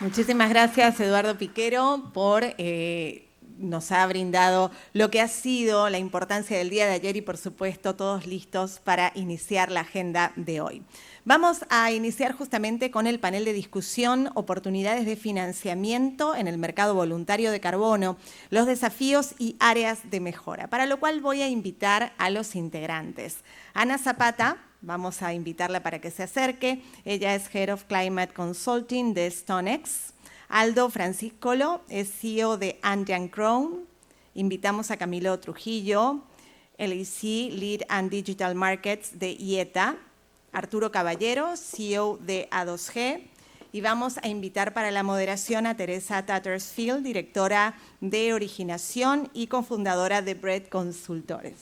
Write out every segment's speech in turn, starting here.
Muchísimas gracias, Eduardo Piquero, por nos ha brindado lo que ha sido la importancia del día de ayer y, por supuesto, todos listos para iniciar la agenda de hoy. Vamos a iniciar justamente con el panel de discusión, oportunidades de financiamiento en el mercado voluntario de carbono, los desafíos y áreas de mejora, para lo cual voy a invitar a los integrantes. Ana Zapata, vamos a invitarla para que se acerque. Ella es Head of Climate Consulting de StoneX. Aldo Franciscolo es CEO de Andean Crown. Invitamos a Camilo Trujillo, LEC, Lead and Digital Markets de IETA. Arturo Caballero, CEO de A2G. Y vamos a invitar para la moderación a Teresa Tattersfield, directora de originación y cofundadora de Bread Consultores.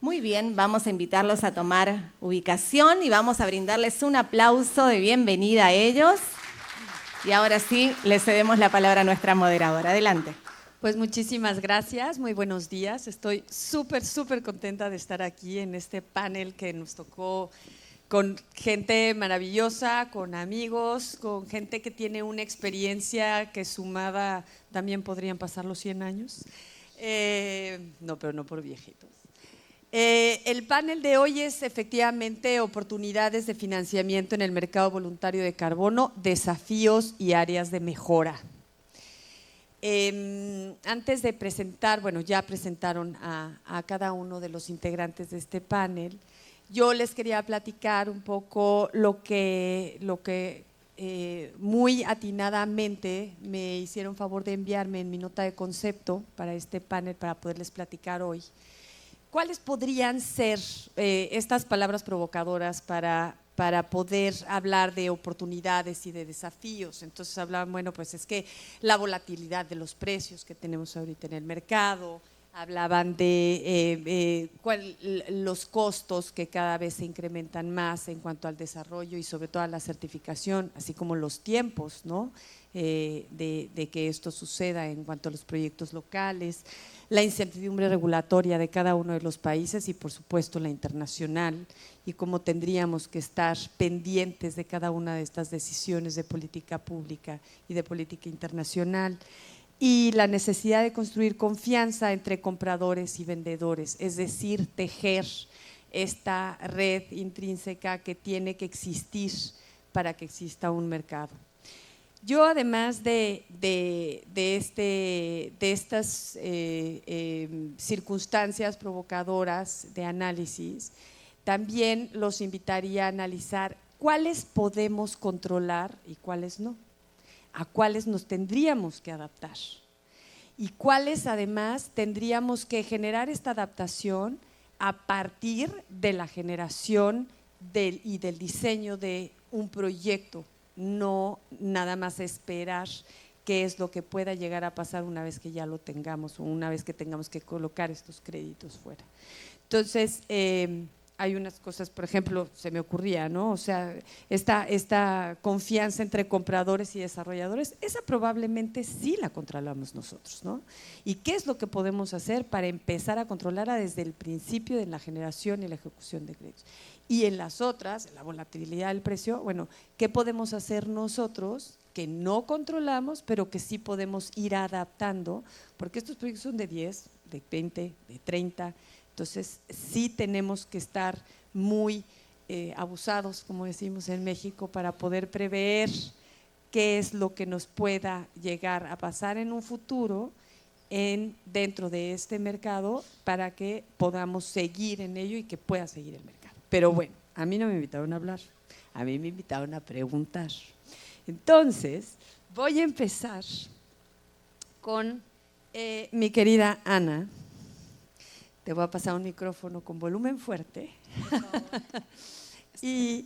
Muy bien, vamos a invitarlos a tomar ubicación y vamos a brindarles un aplauso de bienvenida a ellos. Y ahora sí, le cedemos la palabra a nuestra moderadora. Adelante. Pues muchísimas gracias, muy buenos días. Estoy súper contenta de estar aquí en este panel que nos tocó con gente maravillosa, con amigos, con gente que tiene una experiencia que sumada también podrían pasar los 100 años. No, pero no por viejitos. El panel de hoy es efectivamente oportunidades de financiamiento en el mercado voluntario de carbono, desafíos y áreas de mejora. Antes de presentar, bueno, ya presentaron a cada uno de los integrantes de este panel. Yo les quería platicar un poco lo que muy atinadamente me hicieron favor de enviarme en mi nota de concepto para este panel para poderles platicar hoy. ¿Cuáles podrían ser estas palabras provocadoras para poder hablar de oportunidades y de desafíos? Entonces hablaban, bueno, pues es que la volatilidad de los precios que tenemos ahorita en el mercado, hablaban de los costos que cada vez se incrementan más en cuanto al desarrollo y sobre todo a la certificación, así como los tiempos, ¿no? de que esto suceda en cuanto a los proyectos locales, la incertidumbre regulatoria de cada uno de los países y por supuesto la internacional y cómo tendríamos que estar pendientes de cada una de estas decisiones de política pública y de política internacional y la necesidad de construir confianza entre compradores y vendedores, es decir, tejer esta red intrínseca que tiene que existir para que exista un mercado. Yo, además de estas circunstancias provocadoras de análisis, también los invitaría a analizar cuáles podemos controlar y cuáles no, a cuáles nos tendríamos que adaptar y cuáles además tendríamos que generar esta adaptación a partir de la generación y del diseño de un proyecto. No nada más esperar qué es lo que pueda llegar a pasar una vez que ya lo tengamos o una vez que tengamos que colocar estos créditos fuera. Entonces, hay unas cosas, por ejemplo, se me ocurría, ¿no? O sea, esta confianza entre compradores y desarrolladores, esa probablemente sí la controlamos nosotros, ¿no? ¿Y qué es lo que podemos hacer para empezar a controlarla desde el principio de la generación y la ejecución de créditos? Y en las otras, la volatilidad del precio, bueno, ¿qué podemos hacer nosotros que no controlamos, pero que sí podemos ir adaptando? Porque estos proyectos son de 10, de 20, de 30, entonces sí tenemos que estar muy abusados, como decimos en México, para poder prever qué es lo que nos pueda llegar a pasar en un futuro dentro de este mercado para que podamos seguir en ello y que pueda seguir el mercado. Pero bueno, a mí no me invitaron a hablar, a mí me invitaron a preguntar. Entonces, voy a empezar con mi querida Ana. Te voy a pasar un micrófono con volumen fuerte. Y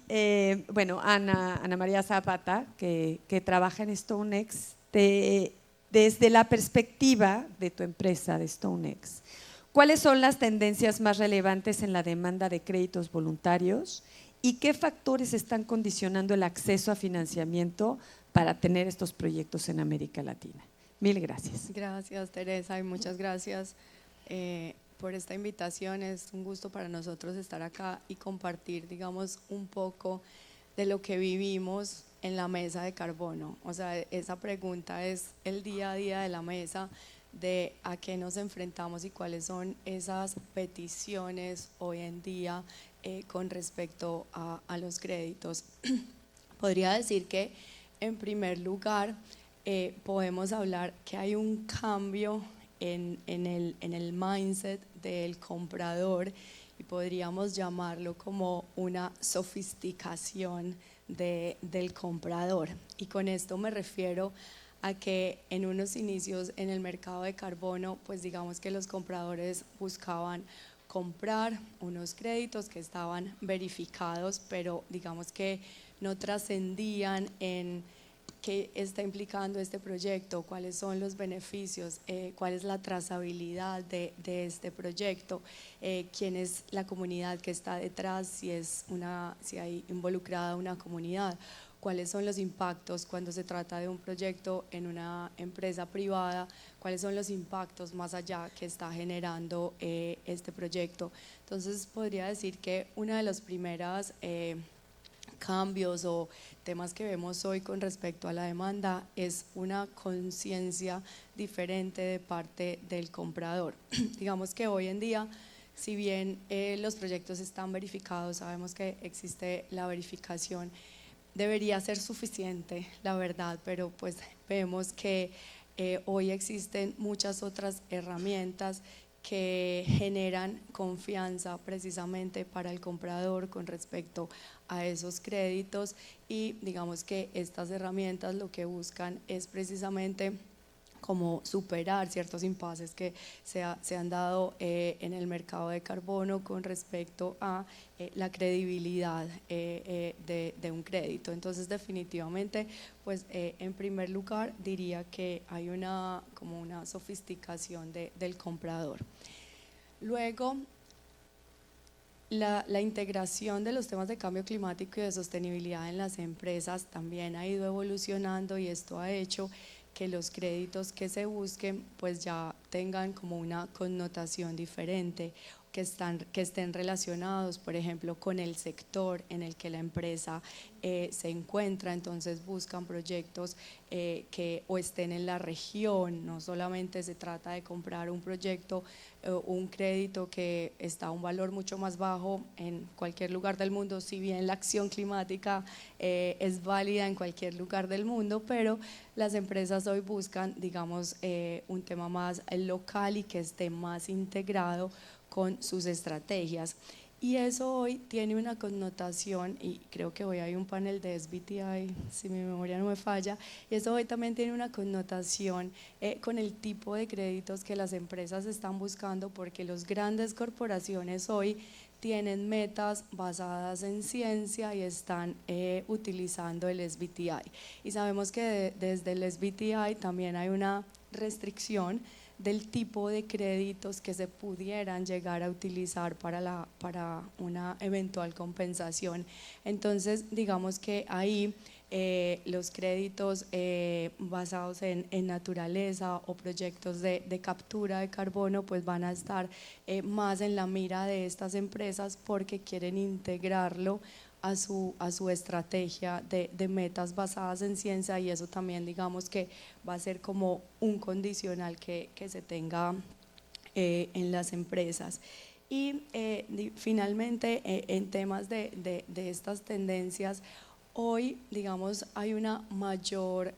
bueno, Ana María Zapata, que trabaja en StoneX, desde la perspectiva de tu empresa de StoneX, ¿cuáles son las tendencias más relevantes en la demanda de créditos voluntarios y qué factores están condicionando el acceso a financiamiento para tener estos proyectos en América Latina? Mil gracias. Gracias, Teresa, y muchas gracias por esta invitación. Es un gusto para nosotros estar acá y compartir, digamos, un poco de lo que vivimos en la mesa de carbono. O sea, esa pregunta es el día a día de la mesa, de a qué nos enfrentamos y cuáles son esas peticiones hoy en día con respecto a los créditos. Podría decir que, en primer lugar, podemos hablar que hay un cambio en el mindset del comprador, y podríamos llamarlo como una sofisticación del comprador. Y con esto me refiero a que en unos inicios en el mercado de carbono, pues digamos que los compradores buscaban comprar unos créditos que estaban verificados, pero digamos que no trascendían en qué está implicando este proyecto, cuáles son los beneficios, cuál es la trazabilidad de este proyecto, quién es la comunidad que está detrás, si hay involucrada una comunidad, cuáles son los impactos cuando se trata de un proyecto en una empresa privada, cuáles son los impactos más allá que está generando este proyecto. Entonces podría decir que una de las primeras cambios o temas que vemos hoy con respecto a la demanda es una conciencia diferente de parte del comprador. Digamos que hoy en día, si bien los proyectos están verificados, sabemos que existe la verificación, debería ser suficiente, la verdad, pero pues vemos que hoy existen muchas otras herramientas que generan confianza precisamente para el comprador con respecto a esos créditos, y digamos que estas herramientas lo que buscan es precisamente como superar ciertos impases que se han dado en el mercado de carbono con respecto a la credibilidad de un crédito. Entonces definitivamente, pues en primer lugar diría que hay como una sofisticación del comprador. Luego, la integración de los temas de cambio climático y de sostenibilidad en las empresas también ha ido evolucionando, y esto ha hecho que los créditos que se busquen pues ya tengan como una connotación diferente, que estén relacionados, por ejemplo, con el sector en el que la empresa se encuentra. Entonces buscan proyectos que o estén en la región, no solamente se trata de comprar un proyecto, un crédito que está a un valor mucho más bajo en cualquier lugar del mundo, si bien la acción climática es válida en cualquier lugar del mundo, pero las empresas hoy buscan, digamos, un tema más local y que esté más integrado con sus estrategias. Y eso hoy tiene una connotación, y creo que hoy hay un panel de SBTI, si mi memoria no me falla, y eso hoy también tiene una connotación con el tipo de créditos que las empresas están buscando, porque las grandes corporaciones hoy tienen metas basadas en ciencia y están utilizando el SBTI. Y sabemos que desde el SBTI también hay una restricción del tipo de créditos que se pudieran llegar a utilizar para una eventual compensación. Entonces, digamos que ahí los créditos basados en naturaleza o proyectos de captura de carbono pues van a estar más en la mira de estas empresas, porque quieren integrarlo a su estrategia de metas basadas en ciencia, y eso también digamos que va a ser como un condicional que se tenga en las empresas. Y finalmente en temas de estas tendencias, hoy digamos hay una mayor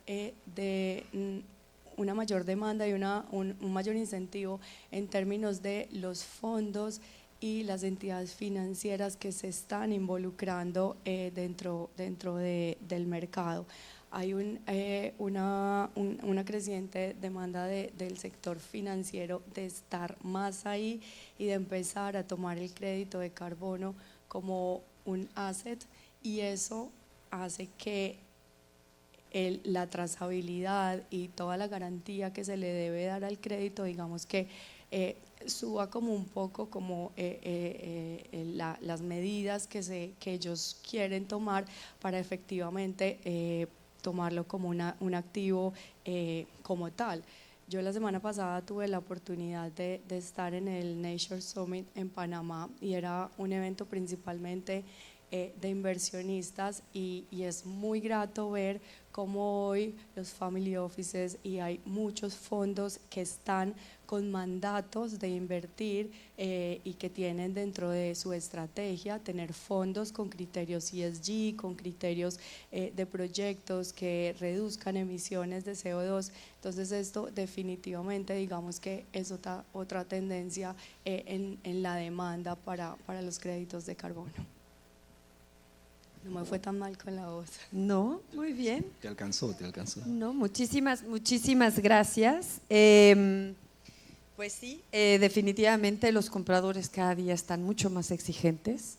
demanda y un mayor incentivo en términos de los fondos y las entidades financieras que se están involucrando dentro del mercado. Hay una creciente demanda del sector financiero de estar más ahí y de empezar a tomar el crédito de carbono como un asset, y eso hace que la trazabilidad y toda la garantía que se le debe dar al crédito, digamos que suba como un poco como las medidas que ellos quieren tomar para efectivamente tomarlo como un activo como tal. Yo la semana pasada tuve la oportunidad de estar en el Nature Summit en Panamá y era un evento principalmente de inversionistas y es muy grato ver cómo hoy los family offices y hay muchos fondos que están con mandatos de invertir y que tienen dentro de su estrategia tener fondos con criterios ESG, con criterios de proyectos que reduzcan emisiones de CO2. Entonces esto definitivamente digamos que es otra tendencia en la demanda para los créditos de carbono. No me fue tan mal con la voz. No, muy bien. Te alcanzó. No, muchísimas gracias. Pues sí, definitivamente los compradores cada día están mucho más exigentes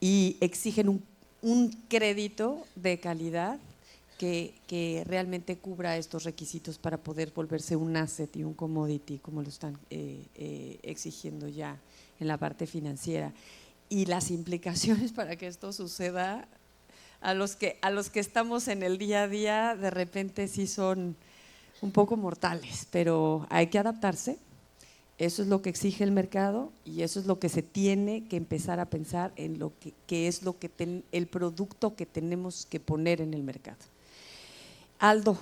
y exigen un crédito de calidad que realmente cubra estos requisitos para poder volverse un asset y un commodity, como lo están exigiendo ya en la parte financiera. Y las implicaciones para que esto suceda a los que estamos en el día a día, de repente sí son un poco mortales, pero hay que adaptarse. Eso es lo que exige el mercado y eso es lo que se tiene que empezar a pensar en lo que es el producto que tenemos que poner en el mercado. Aldo,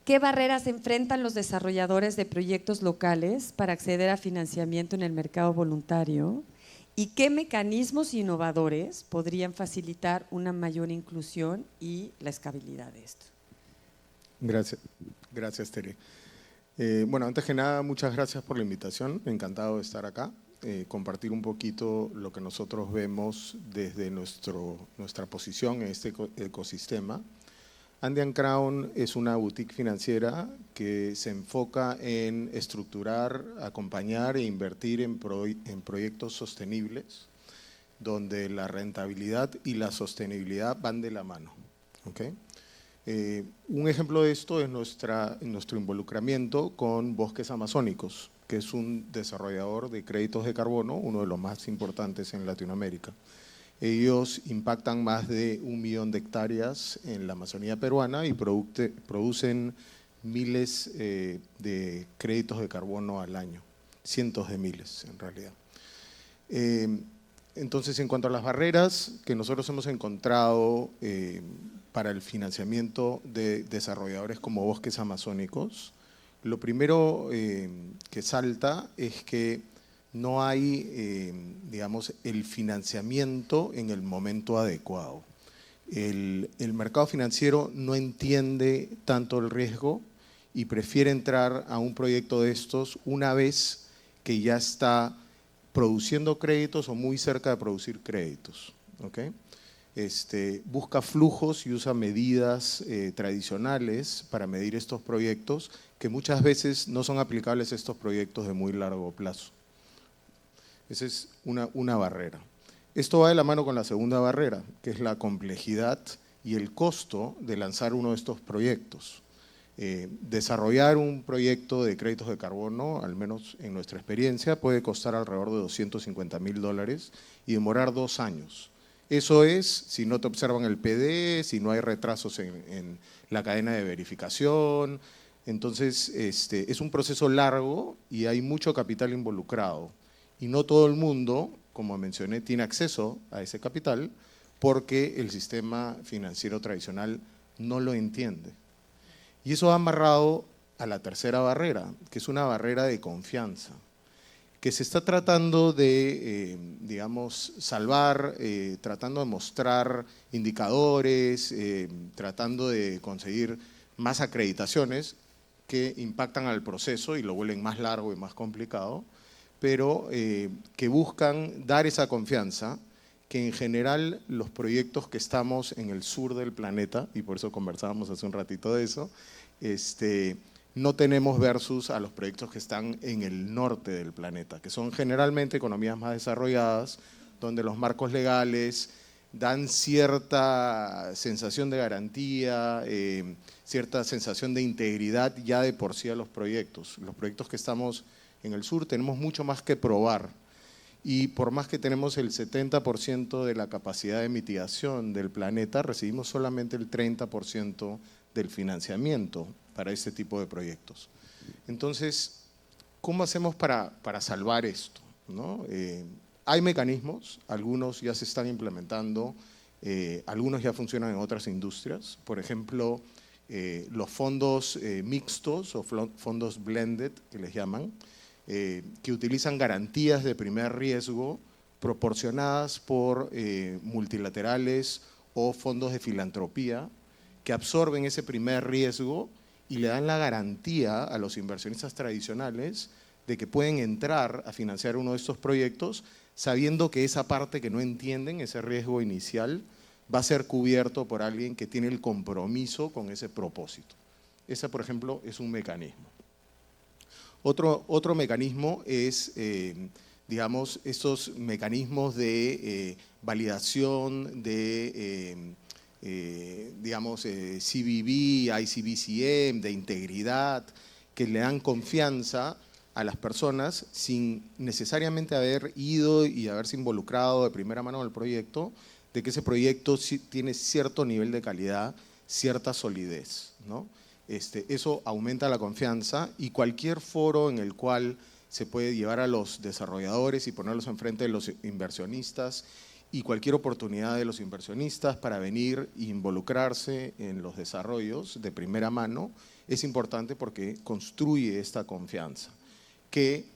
¿qué barreras enfrentan los desarrolladores de proyectos locales para acceder a financiamiento en el mercado voluntario? ¿Y qué mecanismos innovadores podrían facilitar una mayor inclusión y la escalabilidad de esto? Gracias Tere. Bueno, antes que nada, muchas gracias por la invitación, encantado de estar acá, compartir un poquito lo que nosotros vemos desde nuestra posición en este ecosistema. Andean Crown es una boutique financiera que se enfoca en estructurar, acompañar e invertir en proyectos sostenibles, donde la rentabilidad y la sostenibilidad van de la mano. ¿Okay? Un ejemplo de esto es nuestro involucramiento con Bosques Amazónicos, que es un desarrollador de créditos de carbono, uno de los más importantes en Latinoamérica. Ellos impactan más de 1 millón de hectáreas en la Amazonía peruana y producen miles de créditos de carbono al año, cientos de miles en realidad. Entonces, en cuanto a las barreras que nosotros hemos encontrado para el financiamiento de desarrolladores como Bosques Amazónicos, lo primero que salta es que no hay, digamos, el financiamiento en el momento adecuado. El mercado financiero no entiende tanto el riesgo y prefiere entrar a un proyecto de estos una vez que ya está produciendo créditos o muy cerca de producir créditos. ¿Okay? Busca flujos y usa medidas tradicionales para medir estos proyectos que muchas veces no son aplicables a estos proyectos de muy largo plazo. Esa es una barrera. Esto va de la mano con la segunda barrera, que es la complejidad y el costo de lanzar uno de estos proyectos. Desarrollar un proyecto de créditos de carbono, al menos en nuestra experiencia, puede costar alrededor de $250.000 y demorar 2 años. Eso es si no te observan el PD, si no hay retrasos en la cadena de verificación. Entonces, es un proceso largo y hay mucho capital involucrado. Y no todo el mundo, como mencioné, tiene acceso a ese capital porque el sistema financiero tradicional no lo entiende. Y eso va amarrado a la tercera barrera, que es una barrera de confianza, que se está tratando de, digamos, salvar, tratando de mostrar indicadores, tratando de conseguir más acreditaciones que impactan al proceso y lo vuelven más largo y más complicado, pero que buscan dar esa confianza que en general los proyectos que estamos en el sur del planeta, y por eso conversábamos hace un ratito de eso, no tenemos versus a los proyectos que están en el norte del planeta, que son generalmente economías más desarrolladas, donde los marcos legales dan cierta sensación de garantía, cierta sensación de integridad ya de por sí a los proyectos. Los proyectos que estamos en el sur tenemos mucho más que probar Y por más que tenemos el 70% de la capacidad de mitigación del planeta, recibimos solamente el 30% del financiamiento para este tipo de proyectos. Entonces, ¿cómo hacemos para salvar esto, ¿no? Hay mecanismos, algunos ya se están implementando, algunos ya funcionan en otras industrias. Por ejemplo, los fondos mixtos o fondos blended, que les llaman, que utilizan garantías de primer riesgo proporcionadas por multilaterales o fondos de filantropía que absorben ese primer riesgo y le dan la garantía a los inversionistas tradicionales de que pueden entrar a financiar uno de estos proyectos sabiendo que esa parte que no entienden, ese riesgo inicial, va a ser cubierto por alguien que tiene el compromiso con ese propósito. Ese, por ejemplo, es un mecanismo. Otro mecanismo es, digamos, estos mecanismos de validación de, digamos, CBB, ICBCM, de integridad, que le dan confianza a las personas sin necesariamente haber ido y haberse involucrado de primera mano en el proyecto, de que ese proyecto tiene cierto nivel de calidad, cierta solidez, ¿no? Eso aumenta la confianza y cualquier foro en el cual se puede llevar a los desarrolladores y ponerlos enfrente de los inversionistas y cualquier oportunidad de los inversionistas para venir e involucrarse en los desarrollos de primera mano es importante porque construye esta confianza que,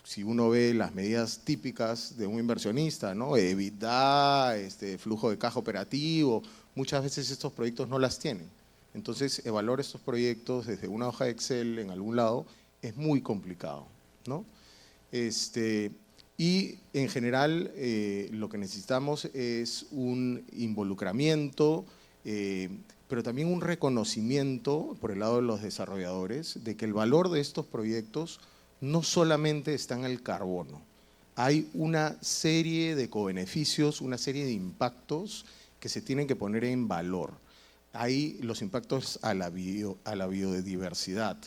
si uno ve las medidas típicas de un inversionista, ¿no? EBITDA, flujo de caja operativo, muchas veces estos proyectos no las tienen. Entonces, evaluar estos proyectos desde una hoja de Excel en algún lado es muy complicado, ¿no? Y en general lo que necesitamos es un involucramiento, pero también un reconocimiento por el lado de los desarrolladores de que el valor de estos proyectos no solamente está en el carbono. Hay una serie de cobeneficios, una serie de impactos que se tienen que poner en valor. Hay los impactos a la biodiversidad,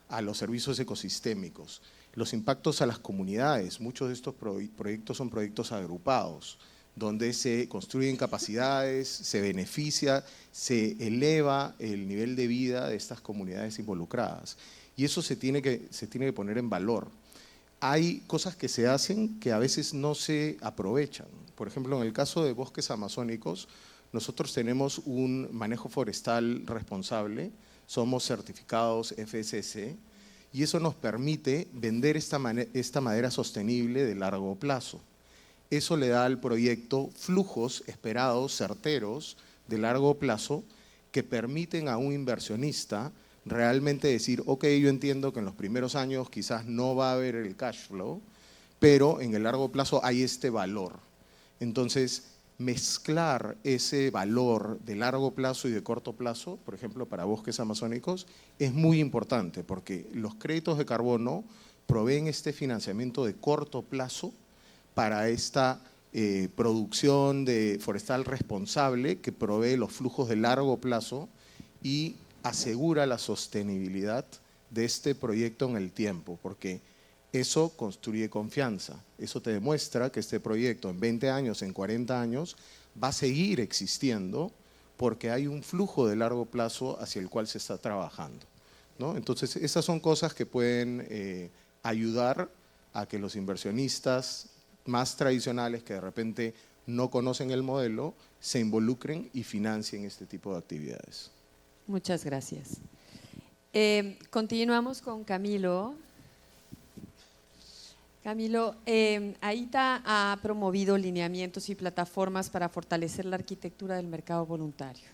a los servicios ecosistémicos, los impactos a las comunidades. Muchos de estos proyectos son proyectos agrupados, donde se construyen capacidades, se beneficia, se eleva el nivel de vida de estas comunidades involucradas. Y eso se tiene que poner en valor. Hay cosas que se hacen que a veces no se aprovechan. Por ejemplo, en el caso de bosques amazónicos, nosotros tenemos un manejo forestal responsable, somos certificados FSC, y eso nos permite vender esta madera sostenible de largo plazo. Eso le da al proyecto flujos esperados, certeros, de largo plazo, que permiten a un inversionista realmente decir, ok, yo entiendo que en los primeros años quizás no va a haber el cash flow, pero en el largo plazo hay este valor. Entonces, mezclar ese valor de largo plazo y de corto plazo, por ejemplo, para bosques amazónicos, es muy importante porque los créditos de carbono proveen este financiamiento de corto plazo para esta producción de forestal responsable que provee los flujos de largo plazo y asegura la sostenibilidad de este proyecto en el tiempo, porque eso construye confianza, eso te demuestra que este proyecto en 20 años, en 40 años, va a seguir existiendo porque hay un flujo de largo plazo hacia el cual se está trabajando, ¿no? Entonces, esas son cosas que pueden ayudar a que los inversionistas más tradicionales que de repente no conocen el modelo, se involucren y financien este tipo de actividades. Muchas gracias. Continuamos con Camilo. Camilo, AITA ha promovido lineamientos y plataformas para fortalecer la arquitectura del mercado voluntario.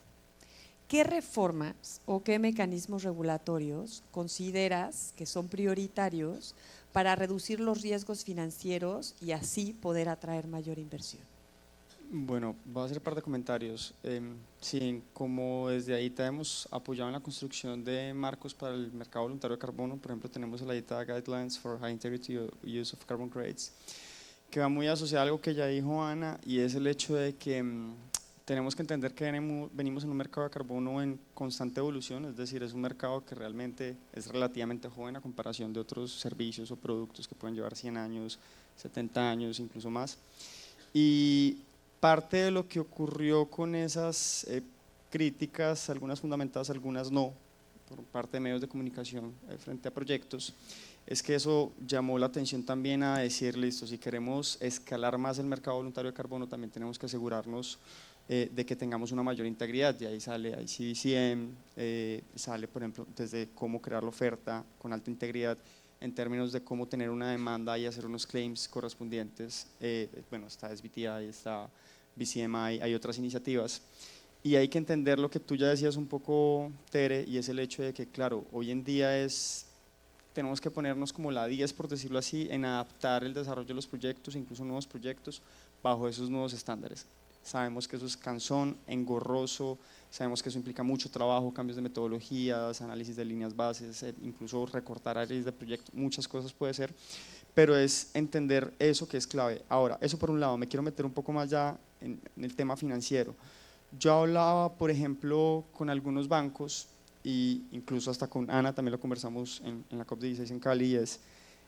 ¿Qué reformas o qué mecanismos regulatorios consideras que son prioritarios para reducir los riesgos financieros y así poder atraer mayor inversión? Bueno, voy a hacer un par de comentarios. Sí, como desde AITA hemos apoyado en la construcción de marcos para el mercado voluntario de carbono, por ejemplo, tenemos el AITA Guidelines for High Integrity Use of Carbon Credits, que va muy asociado a algo que ya dijo Ana, y es el hecho de que tenemos que entender que venimos en un mercado de carbono en constante evolución, es decir, es un mercado que realmente es relativamente joven a comparación de otros servicios o productos que pueden llevar 100 años, 70 años, incluso más. Y parte de lo que ocurrió con esas críticas, algunas fundamentadas, algunas no, por parte de medios de comunicación frente a proyectos, es que eso llamó la atención también a decir, listo, si queremos escalar más el mercado voluntario de carbono, también tenemos que asegurarnos de que tengamos una mayor integridad, y ahí sale ICDCM, sale por ejemplo desde cómo crear la oferta con alta integridad, en términos de cómo tener una demanda y hacer unos claims correspondientes, bueno, está SBTI, está BCMI, hay otras iniciativas. Y hay que entender lo que tú ya decías un poco, Tere, y es el hecho de que, claro, hoy en día tenemos que ponernos como la 10, por decirlo así, en adaptar el desarrollo de los proyectos, incluso nuevos proyectos, bajo esos nuevos estándares. Sabemos que eso es cansón, engorroso, sabemos que eso implica mucho trabajo, cambios de metodologías, análisis de líneas bases, incluso recortar áreas de proyecto, muchas cosas puede ser, pero es entender eso que es clave. Ahora, eso por un lado, me quiero meter un poco más ya en el tema financiero. Yo hablaba, por ejemplo, con algunos bancos, e incluso hasta con Ana, también lo conversamos en la COP16 en Cali, y es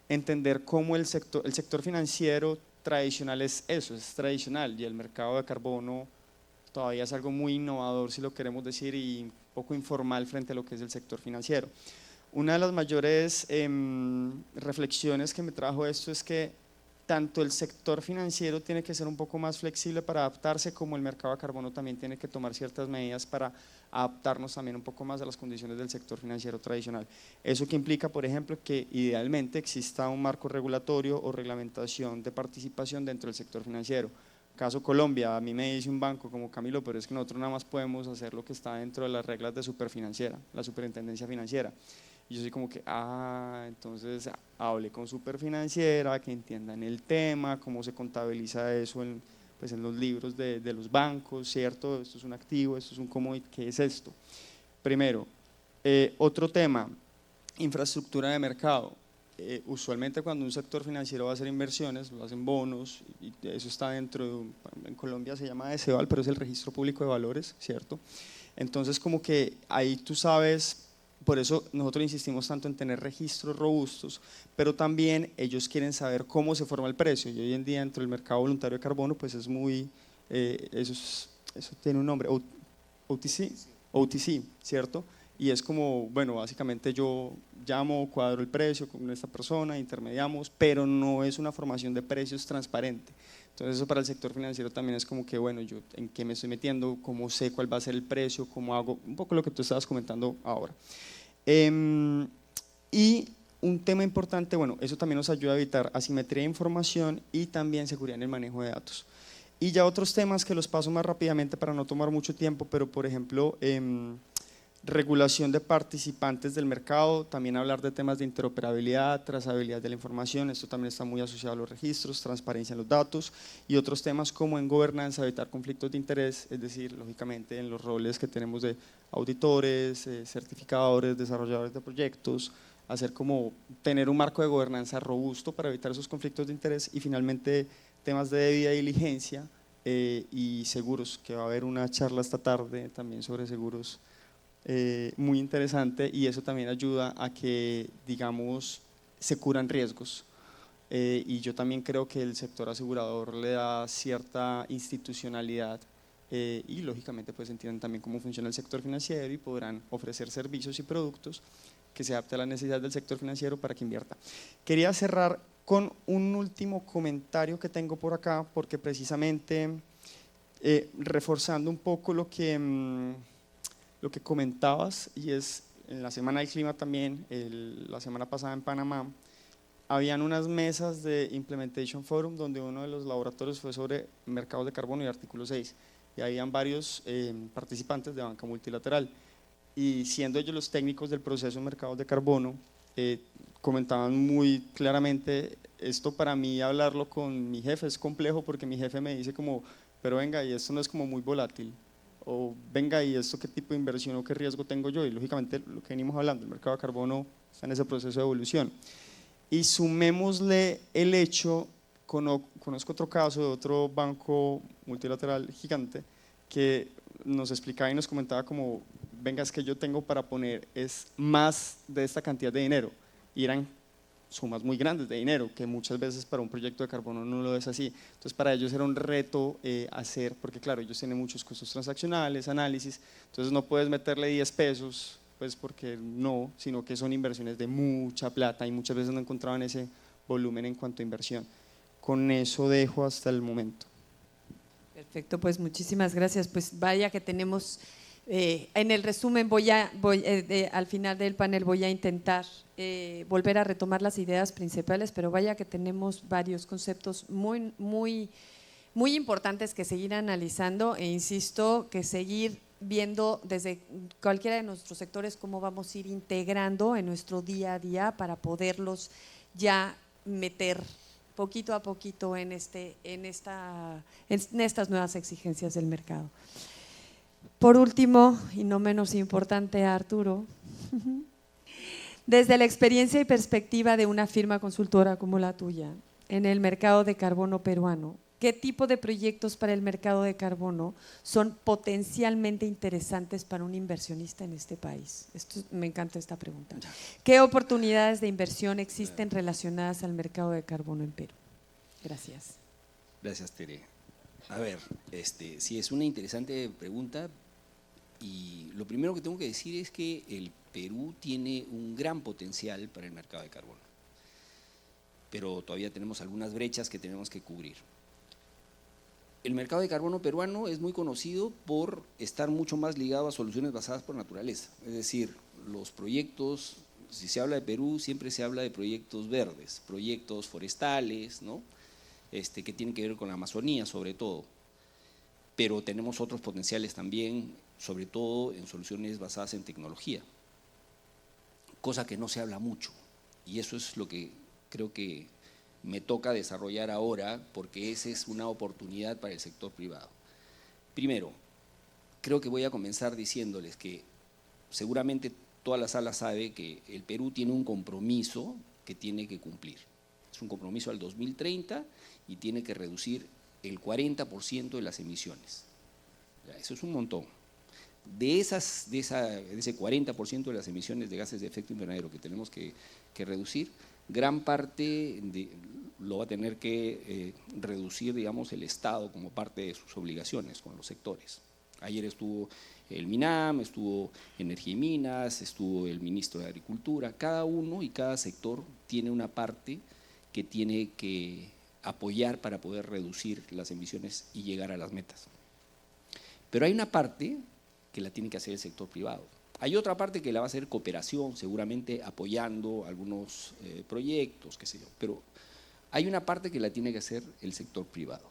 entender cómo el sector financiero tradicional es eso, es tradicional, y el mercado de carbono todavía es algo muy innovador, si lo queremos decir, y un poco informal frente a lo que es el sector financiero. Una de las mayores reflexiones que me trajo esto es que tanto el sector financiero tiene que ser un poco más flexible para adaptarse, como el mercado de carbono también tiene que tomar ciertas medidas para adaptarnos también un poco más a las condiciones del sector financiero tradicional. Eso que implica, por ejemplo, que idealmente exista un marco regulatorio o reglamentación de participación dentro del sector financiero. Caso Colombia, a mí me dice un banco como Camilo, pero es que nosotros nada más podemos hacer lo que está dentro de las reglas de Superfinanciera, la Superintendencia Financiera. Y yo soy como que, entonces hablé con Superfinanciera, que entiendan el tema, cómo se contabiliza eso en los libros de los bancos, ¿cierto? Esto es un activo, esto es un commodity, ¿qué es esto? Primero, otro tema, infraestructura de mercado. Usualmente cuando un sector financiero va a hacer inversiones, lo hacen bonos, y eso está dentro en Colombia se llama DECEVAL, pero es el Registro Público de Valores, ¿cierto? Entonces como que ahí tú sabes. Por eso nosotros insistimos tanto en tener registros robustos, pero también ellos quieren saber cómo se forma el precio, y hoy en día dentro del mercado voluntario de carbono pues es muy, eso tiene un nombre, OTC, ¿cierto? Y es como, bueno, básicamente yo llamo, cuadro el precio con esta persona, intermediamos, pero no es una formación de precios transparente. Entonces eso para el sector financiero también es como que, bueno, yo en qué me estoy metiendo, cómo sé cuál va a ser el precio, cómo hago, un poco lo que tú estabas comentando ahora. Y un tema importante, bueno, eso también nos ayuda a evitar asimetría de información y también seguridad en el manejo de datos. Y ya otros temas que los paso más rápidamente para no tomar mucho tiempo, pero por ejemplo, regulación de participantes del mercado, también hablar de temas de interoperabilidad, trazabilidad de la información, esto también está muy asociado a los registros, transparencia en los datos, y otros temas como en gobernanza, evitar conflictos de interés, es decir, lógicamente en los roles que tenemos de auditores, certificadores, desarrolladores de proyectos, hacer como tener un marco de gobernanza robusto para evitar esos conflictos de interés, y finalmente temas de debida diligencia y seguros, que va a haber una charla esta tarde también sobre seguros muy interesante, y eso también ayuda a que, digamos, se curan riesgos, y yo también creo que el sector asegurador le da cierta institucionalidad, y lógicamente pues entienden también cómo funciona el sector financiero y podrán ofrecer servicios y productos que se adapten a las necesidades del sector financiero para que invierta. Quería cerrar con un último comentario que tengo por acá, porque precisamente reforzando un poco lo que comentabas, y es en la Semana del Clima también, la semana pasada en Panamá, habían unas mesas de Implementation Forum donde uno de los laboratorios fue sobre mercados de carbono y artículo 6, y habían varios participantes de banca multilateral, y siendo ellos los técnicos del proceso de mercados de carbono, comentaban muy claramente, esto para mí hablarlo con mi jefe es complejo, porque mi jefe me dice como, pero venga, y esto no es como muy volátil, o venga, y esto qué tipo de inversión o qué riesgo tengo yo, y lógicamente lo que venimos hablando, el mercado de carbono está en ese proceso de evolución. Y sumémosle el hecho, conozco otro caso de otro banco multilateral gigante, que nos explicaba y nos comentaba como, venga, es que yo tengo para poner es más de esta cantidad de dinero, y eran sumas muy grandes de dinero, que muchas veces para un proyecto de carbono no lo es así. Entonces para ellos era un reto hacer, porque claro, ellos tienen muchos costos transaccionales, análisis, entonces no puedes meterle 10 pesos, pues porque no, sino que son inversiones de mucha plata y muchas veces no encontraban ese volumen en cuanto a inversión. Con eso dejo hasta el momento. Perfecto, pues muchísimas gracias. Pues vaya que tenemos, en el resumen al final del panel voy a intentar volver a retomar las ideas principales, pero vaya que tenemos varios conceptos muy importantes que seguir analizando e insisto que seguir viendo desde cualquiera de nuestros sectores cómo vamos a ir integrando en nuestro día a día para poderlos ya meter poquito a poquito en estas nuevas exigencias del mercado. Por último, y no menos importante, Arturo, desde la experiencia y perspectiva de una firma consultora como la tuya en el mercado de carbono peruano, ¿qué tipo de proyectos para el mercado de carbono son potencialmente interesantes para un inversionista en este país? Me encanta esta pregunta. ¿Qué oportunidades de inversión existen relacionadas al mercado de carbono en Perú? Gracias. Gracias, Tere. A ver, sí, es una interesante pregunta y lo primero que tengo que decir es que el Perú tiene un gran potencial para el mercado de carbono, pero todavía tenemos algunas brechas que tenemos que cubrir. El mercado de carbono peruano es muy conocido por estar mucho más ligado a soluciones basadas por naturaleza, es decir, los proyectos, si se habla de Perú, siempre se habla de proyectos verdes, proyectos forestales, ¿no? Que tienen que ver con la Amazonía sobre todo, pero tenemos otros potenciales también, sobre todo en soluciones basadas en tecnología, cosa que no se habla mucho, y eso es lo que creo que me toca desarrollar ahora, porque esa es una oportunidad para el sector privado. Primero, creo que voy a comenzar diciéndoles que seguramente toda la sala sabe que el Perú tiene un compromiso que tiene que cumplir. Es un compromiso al 2030 y tiene que reducir el 40% de las emisiones. Eso es un montón. De ese 40% de las emisiones de gases de efecto invernadero que tenemos que reducir, gran parte lo va a tener que reducir, digamos, el Estado como parte de sus obligaciones con los sectores. Ayer estuvo el MINAM, estuvo Energía y Minas, estuvo el ministro de Agricultura. Cada uno y cada sector tiene una parte que tiene que apoyar para poder reducir las emisiones y llegar a las metas. Pero hay una parte que la tiene que hacer el sector privado. Hay otra parte que la va a hacer cooperación, seguramente apoyando algunos proyectos, qué sé yo, pero hay una parte que la tiene que hacer el sector privado.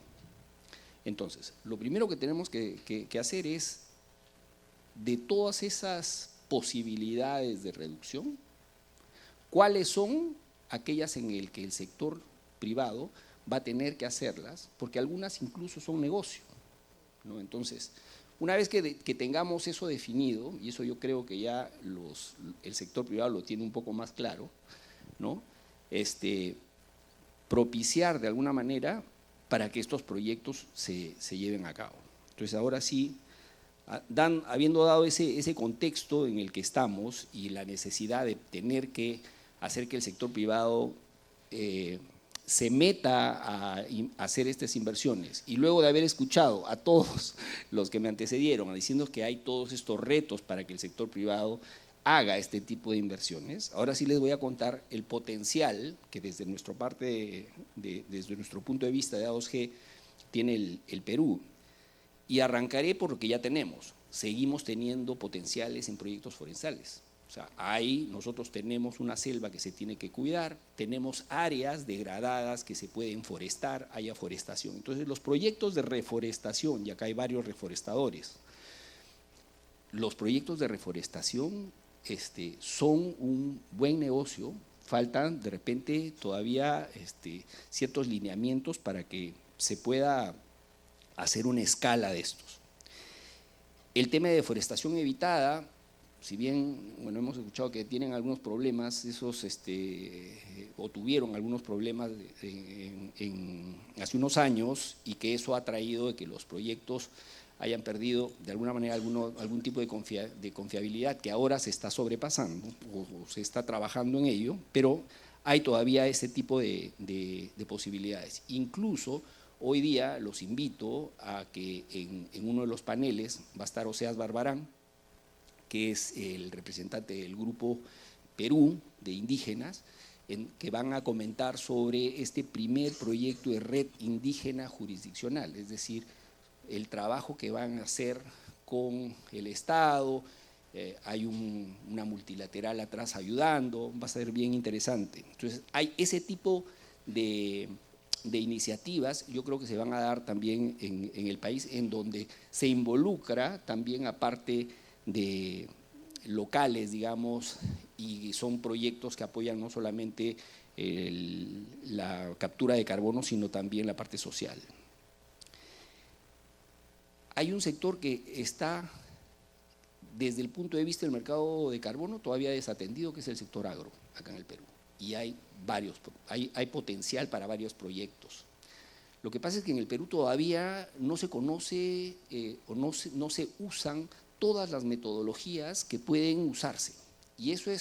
Entonces, lo primero que tenemos que hacer es, de todas esas posibilidades de reducción, ¿cuáles son aquellas en el que el sector privado va a tener que hacerlas? Porque algunas incluso son negocio, ¿no? Entonces, una vez que tengamos eso definido, y eso yo creo que ya el sector privado lo tiene un poco más claro, ¿no? Propiciar de alguna manera para que estos proyectos se lleven a cabo. Entonces ahora sí, habiendo dado ese contexto en el que estamos y la necesidad de tener que hacer que el sector privado se meta a hacer estas inversiones, y luego de haber escuchado a todos los que me antecedieron diciendo que hay todos estos retos para que el sector privado haga este tipo de inversiones, ahora sí les voy a contar el potencial que desde nuestra parte, desde nuestro punto de vista de A2G tiene el Perú. Y arrancaré por lo que ya tenemos. Seguimos teniendo potenciales en proyectos forestales. O sea, nosotros tenemos una selva que se tiene que cuidar, tenemos áreas degradadas que se pueden forestar, hay aforestación. Entonces, los proyectos de reforestación, y acá hay varios reforestadores, los proyectos de reforestación son un buen negocio, faltan de repente todavía ciertos lineamientos para que se pueda hacer una escala de estos. El tema de deforestación evitada, si bien hemos escuchado que tienen algunos problemas, o tuvieron algunos problemas hace unos años, y que eso ha traído de que los proyectos hayan perdido de alguna manera algún tipo de confiabilidad que ahora se está sobrepasando o se está trabajando en ello, pero hay todavía ese tipo de posibilidades. Incluso hoy día los invito a que en uno de los paneles va a estar Oseas Barbarán, que es el representante del Grupo Perú de indígenas, que van a comentar sobre este primer proyecto de red indígena jurisdiccional, es decir, el trabajo que van a hacer con el Estado, hay una multilateral atrás ayudando, va a ser bien interesante. Entonces, hay ese tipo de iniciativas, yo creo que se van a dar también en el país, en donde se involucra también, aparte de locales, digamos, y son proyectos que apoyan no solamente la captura de carbono, sino también la parte social. Hay un sector que está, desde el punto de vista del mercado de carbono, todavía desatendido, que es el sector agro, acá en el Perú. Y hay potencial para varios proyectos. Lo que pasa es que en el Perú todavía no se conoce o no se usan todas las metodologías que pueden usarse. Y ese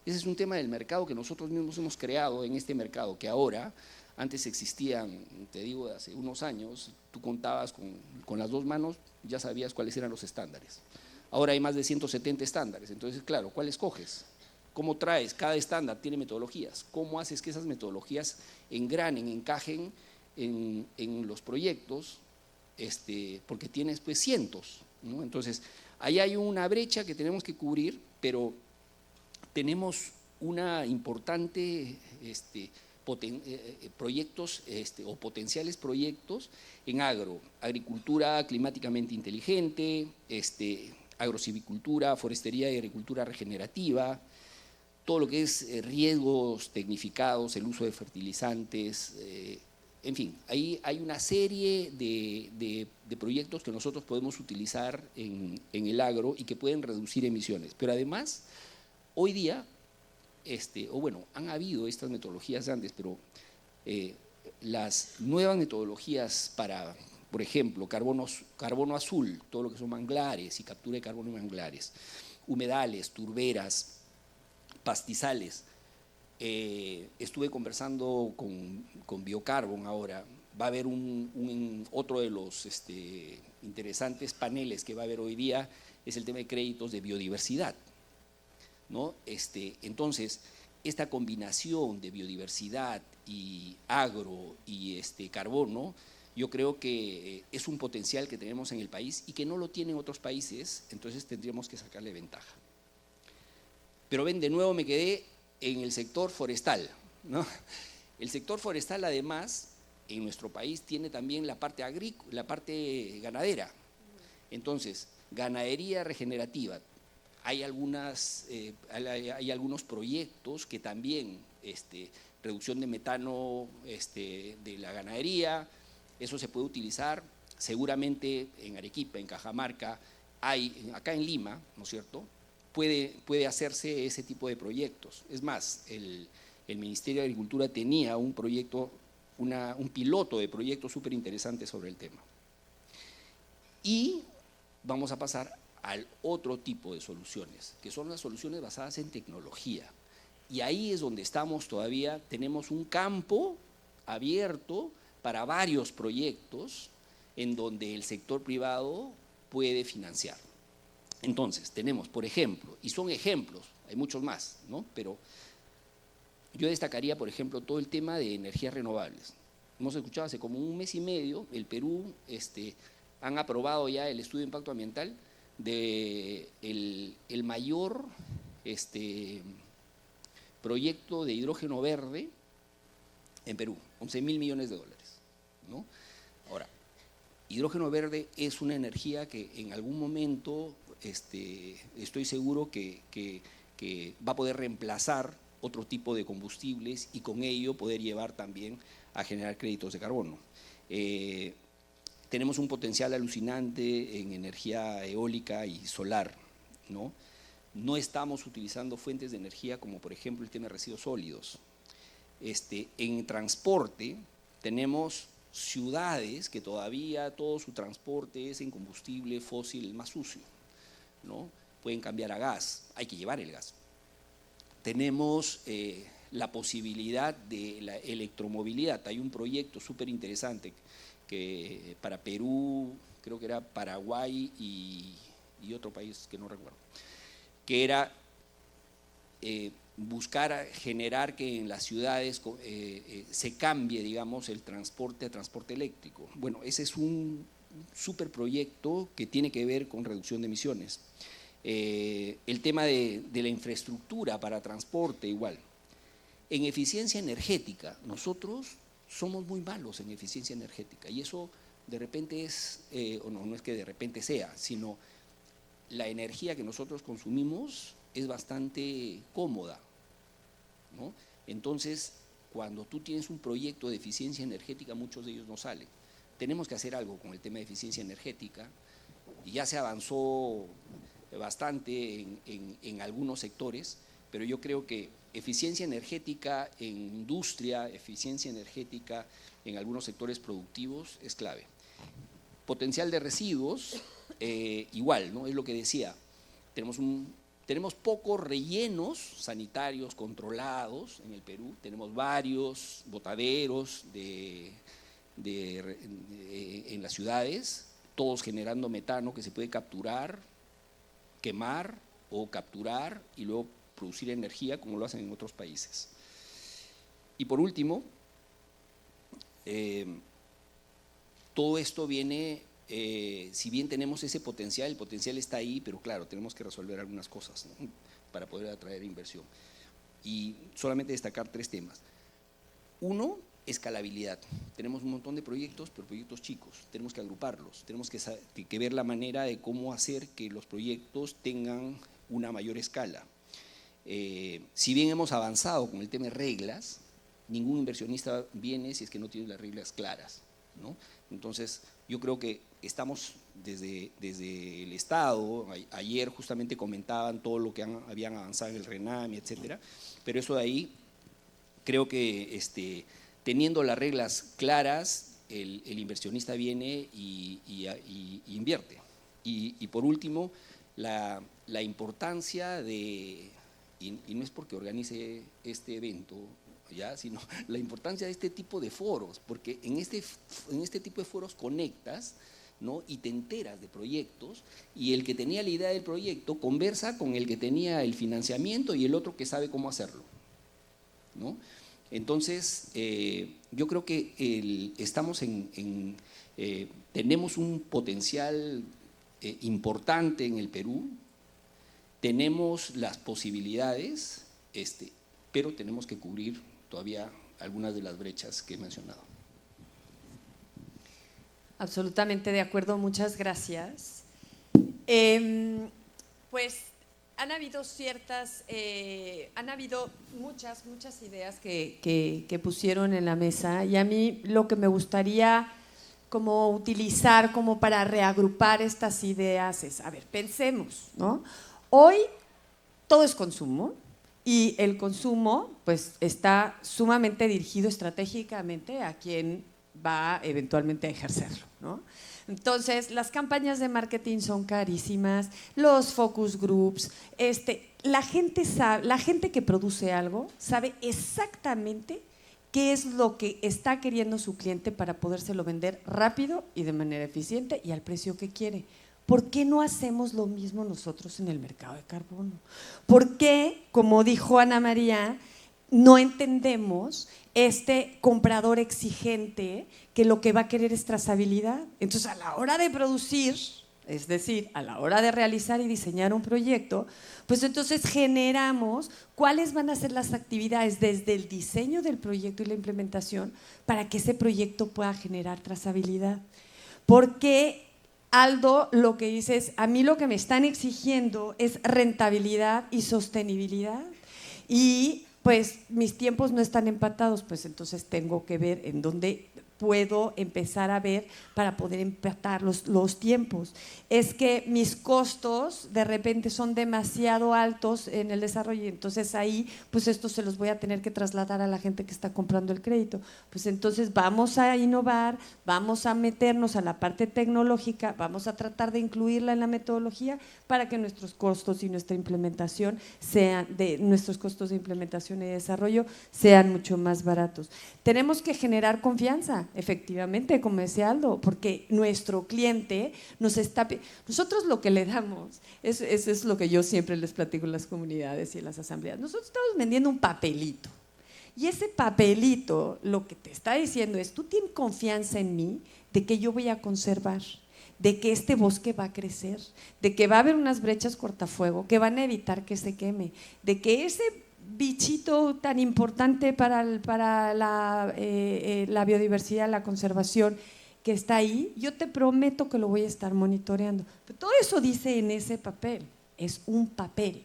es un tema del mercado que nosotros mismos hemos creado en este mercado, que ahora, antes existían, te digo, hace unos años, tú contabas con las dos manos, ya sabías cuáles eran los estándares. Ahora hay más de 170 estándares, entonces, claro, ¿cuál escoges? ¿Cómo traes? Cada estándar tiene metodologías. ¿Cómo haces que esas metodologías engranen, encajen en los proyectos? Porque tienes pues cientos, ¿no? Entonces, ahí hay una brecha que tenemos que cubrir, pero tenemos una importante proyectos o potenciales proyectos en agricultura climáticamente inteligente, agrocivicultura, forestería y agricultura regenerativa, todo lo que es riegos tecnificados, el uso de fertilizantes, en fin, ahí hay una serie de proyectos que nosotros podemos utilizar en el agro y que pueden reducir emisiones. Pero además, hoy día, han habido estas metodologías antes, pero las nuevas metodologías para, por ejemplo, carbono azul, todo lo que son manglares y captura de carbono en manglares, humedales, turberas, pastizales. Estuve conversando con Biocarbon ahora. Va a haber otro de los interesantes paneles que va a haber hoy día, es el tema de créditos de biodiversidad, ¿no? Entonces, esta combinación de biodiversidad y agro y carbono, yo creo que es un potencial que tenemos en el país y que no lo tienen otros países, entonces tendríamos que sacarle ventaja. Pero ven, de nuevo me quedé en el sector forestal, ¿no? El sector forestal, además, en nuestro país tiene también la parte agrícola, la parte ganadera. Entonces, ganadería regenerativa. Hay algunos proyectos que también, reducción de metano de la ganadería, eso se puede utilizar seguramente en Arequipa, en Cajamarca, acá en Lima, ¿no es cierto?, puede hacerse ese tipo de proyectos. Es más, el Ministerio de Agricultura tenía un proyecto, un piloto de proyectos súper interesante sobre el tema. Y vamos a pasar al otro tipo de soluciones, que son las soluciones basadas en tecnología. Y ahí es donde estamos todavía, tenemos un campo abierto para varios proyectos en donde el sector privado puede financiar. Entonces, tenemos, por ejemplo, y son ejemplos, hay muchos más, ¿no? Pero yo destacaría, por ejemplo, todo el tema de energías renovables. Hemos escuchado hace como un mes y medio, el Perú han aprobado ya el estudio de impacto ambiental de el mayor proyecto de hidrógeno verde en Perú, 11.000 millones de dólares, ¿no? Ahora, hidrógeno verde es una energía que en algún momento estoy seguro que va a poder reemplazar otro tipo de combustibles y con ello poder llevar también a generar créditos de carbono. Tenemos un potencial alucinante en energía eólica y solar, ¿no? No estamos utilizando fuentes de energía como por ejemplo el tema de residuos sólidos. En transporte tenemos ciudades que todavía todo su transporte es en combustible fósil más sucio, ¿no? Pueden cambiar a gas, hay que llevar el gas. Tenemos la posibilidad de la electromovilidad. Hay un proyecto súper interesante que para Perú, creo que era Paraguay y otro país que no recuerdo, que era buscar generar que en las ciudades se cambie, digamos, el transporte a transporte eléctrico. Bueno, ese es un súper proyecto que tiene que ver con reducción de emisiones. El tema de la infraestructura para transporte, igual. En eficiencia energética, nosotros somos muy malos en eficiencia energética y eso de repente es, o no es que de repente sea, sino la energía que nosotros consumimos es bastante cómoda, ¿no? Entonces, cuando tú tienes un proyecto de eficiencia energética, muchos de ellos no salen. Tenemos que hacer algo con el tema de eficiencia energética y ya se avanzó bastante en algunos sectores, pero yo creo que eficiencia energética en industria, eficiencia energética en algunos sectores productivos es clave. Potencial de residuos, igual, ¿no? Es lo que decía, tenemos pocos rellenos sanitarios controlados en el Perú, tenemos varios botaderos en las ciudades, todos generando metano que se puede capturar, quemar o capturar y luego producir energía como lo hacen en otros países. Y por último, todo esto viene, si bien tenemos ese potencial, el potencial está ahí, pero claro, tenemos que resolver algunas cosas, ¿no? Para poder atraer inversión. Y solamente destacar 3 temas. Uno, escalabilidad. Tenemos un montón de proyectos, pero proyectos chicos. Tenemos que agruparlos, tenemos que ver la manera de cómo hacer que los proyectos tengan una mayor escala. Si bien hemos avanzado con el tema de reglas, ningún inversionista viene si es que no tiene las reglas claras, ¿no? Entonces, yo creo que estamos desde el Estado, ayer justamente comentaban todo lo que habían avanzado en el RENAMI, etcétera, pero eso de ahí, creo que teniendo las reglas claras, el inversionista viene y invierte. Y por último, la importancia de, y no es porque organice este evento, ¿ya? Sino la importancia de este tipo de foros, porque en este tipo de foros conectas, ¿no? Y te enteras de proyectos, y el que tenía la idea del proyecto conversa con el que tenía el financiamiento y el otro que sabe cómo hacerlo, ¿no? Entonces, yo creo que tenemos un potencial importante en el Perú, tenemos las posibilidades, pero tenemos que cubrir todavía algunas de las brechas que he mencionado. Absolutamente de acuerdo, muchas gracias. Pues han habido muchas ideas que pusieron en la mesa, y a mí lo que me gustaría como utilizar como para reagrupar estas ideas es, a ver, pensemos, ¿no? Hoy todo es consumo, y el consumo pues está sumamente dirigido estratégicamente a quien va eventualmente a ejercerlo, ¿no? Entonces, las campañas de marketing son carísimas, los focus groups, la gente que produce algo sabe exactamente qué es lo que está queriendo su cliente para podérselo vender rápido y de manera eficiente y al precio que quiere. ¿Por qué no hacemos lo mismo nosotros en el mercado de carbono? ¿Por qué, como dijo Ana María, no entendemos este comprador exigente que lo que va a querer es trazabilidad? Entonces, a la hora de producir, es decir, a la hora de realizar y diseñar un proyecto, pues entonces generamos cuáles van a ser las actividades desde el diseño del proyecto y la implementación para que ese proyecto pueda generar trazabilidad. Porque Aldo lo que dice es, a mí lo que me están exigiendo es rentabilidad y sostenibilidad, y pues mis tiempos no están empatados, pues entonces tengo que ver en dónde puedo empezar a ver para poder empatar los tiempos. Es que mis costos de repente son demasiado altos en el desarrollo y entonces ahí pues esto se los voy a tener que trasladar a la gente que está comprando el crédito. Pues entonces vamos a innovar, vamos a meternos a la parte tecnológica, vamos a tratar de incluirla en la metodología para que nuestros costos y nuestra implementación nuestros costos de implementación y desarrollo sean mucho más baratos. Tenemos que generar confianza, efectivamente, como decía Aldo, porque nuestro cliente nosotros lo que le damos, eso es lo que yo siempre les platico en las comunidades y en las asambleas, nosotros estamos vendiendo un papelito, y ese papelito lo que te está diciendo es, tú tienes confianza en mí de que yo voy a conservar, de que este bosque va a crecer, de que va a haber unas brechas cortafuego que van a evitar que se queme, de que ese bichito tan importante para la biodiversidad, la conservación que está ahí, yo te prometo que lo voy a estar monitoreando. Pero todo eso dice en ese papel, es un papel.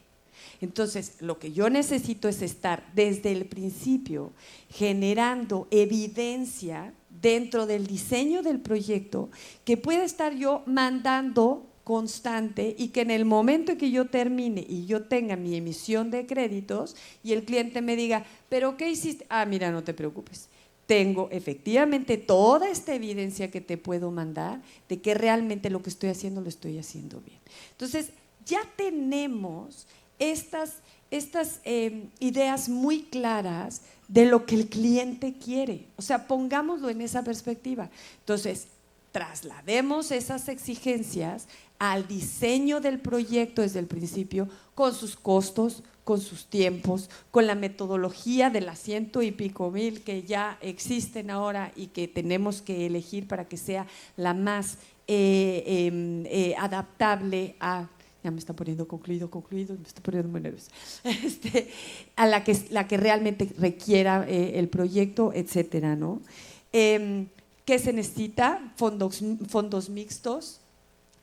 Entonces, lo que yo necesito es estar desde el principio generando evidencia dentro del diseño del proyecto que pueda estar yo mandando constante y que en el momento en que yo termine y yo tenga mi emisión de créditos y el cliente me diga, ¿pero qué hiciste? Ah, mira, no te preocupes. Tengo efectivamente toda esta evidencia que te puedo mandar de que realmente lo que estoy haciendo lo estoy haciendo bien. Entonces, ya tenemos estas ideas muy claras de lo que el cliente quiere. O sea, pongámoslo en esa perspectiva. Entonces, traslademos esas exigencias al diseño del proyecto desde el principio, con sus costos, con sus tiempos, con la metodología de las 100 y pico mil que ya existen ahora y que tenemos que elegir para que sea la más adaptable a… Ya me está poniendo concluido, me está poniendo muy nerviosa. A la que realmente requiera el proyecto, etcétera, ¿no? ¿Qué se necesita? Fondos mixtos.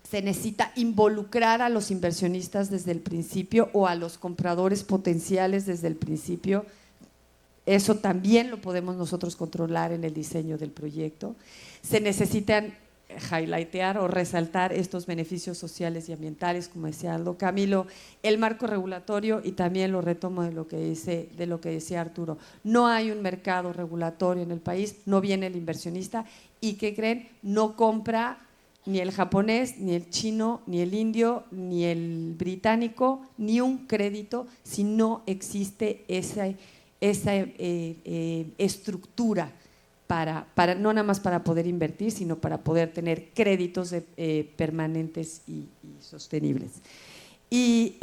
Se necesita involucrar a los inversionistas desde el principio o a los compradores potenciales desde el principio. Eso también lo podemos nosotros controlar en el diseño del proyecto. Se necesitan highlightear o resaltar estos beneficios sociales y ambientales, como decía Aldo. Camilo, el marco regulatorio, y también lo retomo de lo que decía Arturo, no hay un mercado regulatorio en el país, no viene el inversionista y ¿qué creen? No compra ni el japonés, ni el chino, ni el indio, ni el británico, ni un crédito si no existe esa estructura para no nada más para poder invertir, sino para poder tener créditos permanentes y sostenibles. Y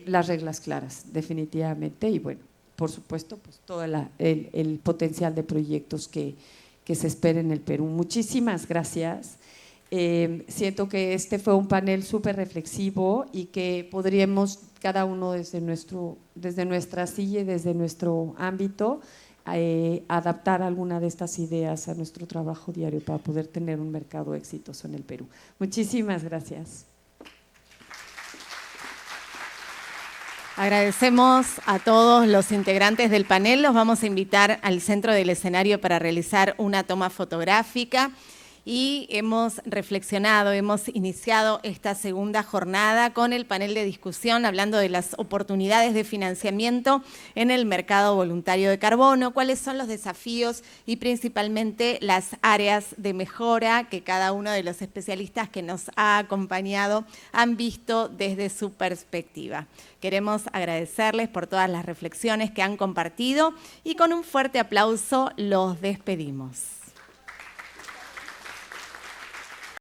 las reglas claras, definitivamente, y bueno, por supuesto, pues todo el potencial de proyectos que se espera en el Perú. Muchísimas gracias. Siento que este fue un panel súper reflexivo y que podríamos cada uno desde nuestra silla y desde nuestro ámbito adaptar alguna de estas ideas a nuestro trabajo diario para poder tener un mercado exitoso en el Perú. Muchísimas gracias. Agradecemos a todos los integrantes del panel. Los vamos a invitar al centro del escenario para realizar una toma fotográfica. Y hemos reflexionado, hemos iniciado esta segunda jornada con el panel de discusión hablando de las oportunidades de financiamiento en el mercado voluntario de carbono, cuáles son los desafíos y principalmente las áreas de mejora que cada uno de los especialistas que nos ha acompañado han visto desde su perspectiva. Queremos agradecerles por todas las reflexiones que han compartido y con un fuerte aplauso los despedimos.